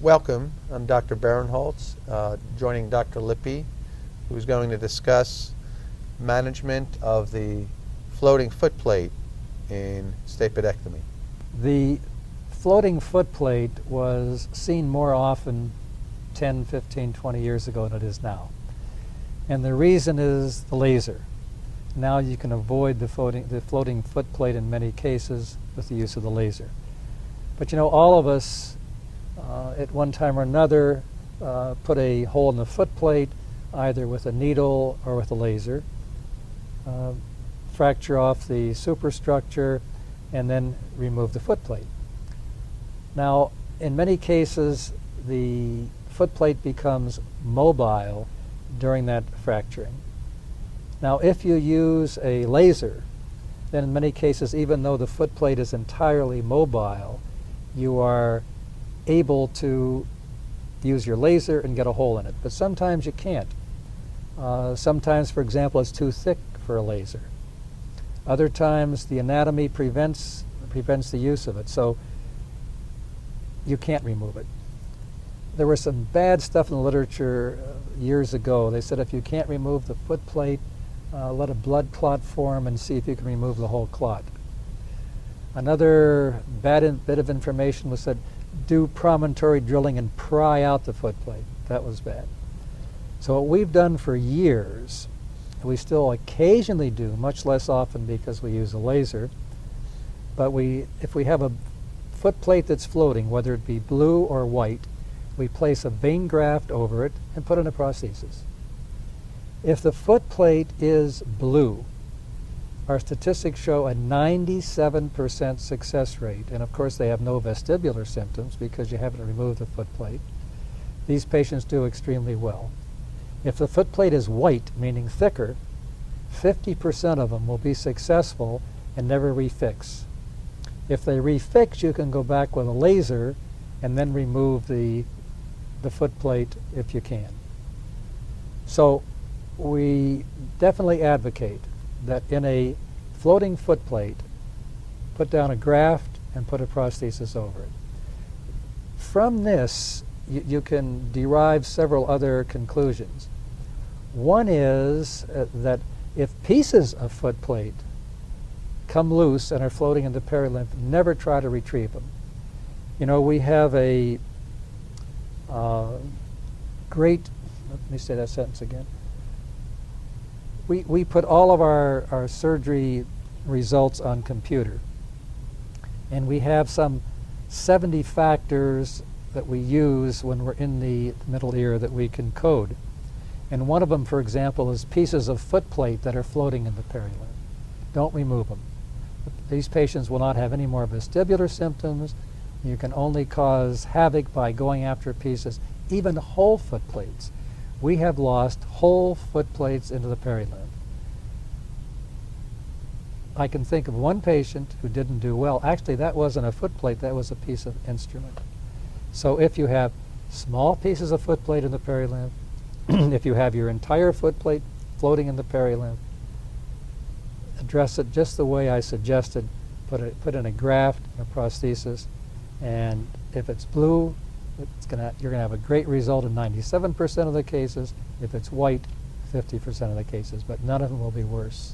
Welcome. I'm Dr. Barinholtz, joining Dr. Lippi, who's going to discuss management of the floating foot plate in stapedectomy. The floating foot plate was seen more often 10, 15, 20 years ago than it is now. And the reason is the laser. Now you can avoid the floating foot plate in many cases with the use of the laser. But you know, all of us at one time or another put a hole in the foot plate either with a needle or with a laser, fracture off the superstructure, and then remove the foot plate. Now, in many cases, the foot plate becomes mobile during that fracturing. Now, if you use a laser, then in many cases, even though the foot plate is entirely mobile, you are able to use your laser and get a hole in it. But sometimes you can't. Sometimes, for example, it's too thick for a laser. Other times, the anatomy prevents the use of it, so you can't remove it. There was some bad stuff in the literature years ago. They said if you can't remove the foot plate, let a blood clot form and see if you can remove the whole clot. Another bad bit of information was said, do promontory drilling and pry out the foot plate. That was bad. So what we've done for years, we still occasionally do, much less often because we use a laser, but if we have a foot plate that's floating, whether it be blue or white, we place a vein graft over it and put in a prosthesis. If the foot plate is blue, our statistics show a 97% success rate, and of course they have no vestibular symptoms because you haven't removed the foot plate. These patients do extremely well. If the foot plate is white, meaning thicker, 50% of them will be successful and never refix. If they refix, you can go back with a laser and then remove the foot plate if you can. So we definitely advocate that in a floating foot plate, put down a graft and put a prosthesis over it. From this, you can derive several other conclusions. One is that if pieces of foot plate come loose and are floating in the perilymph, never try to retrieve them. You know, we have a great, let me say that sentence again. We put all of our surgery results on computer, and we have some 70 factors that we use when we're in the middle ear that we can code. And one of them, for example, is pieces of foot plate that are floating in the perilymph. Don't remove them. These patients will not have any more vestibular symptoms. You can only cause havoc by going after pieces, even whole foot plates. We have lost whole foot plates into the perilymph. I can think of one patient who didn't do well. Actually, that wasn't a foot plate, that was a piece of instrument. So if you have small pieces of foot plate in the perilymph, if you have your entire foot plate floating in the perilymph, address it just the way I suggested. Put in a graft, a prosthesis, and if it's blue, you're going to have a great result in 97% of the cases. If it's white, 50% of the cases, but none of them will be worse.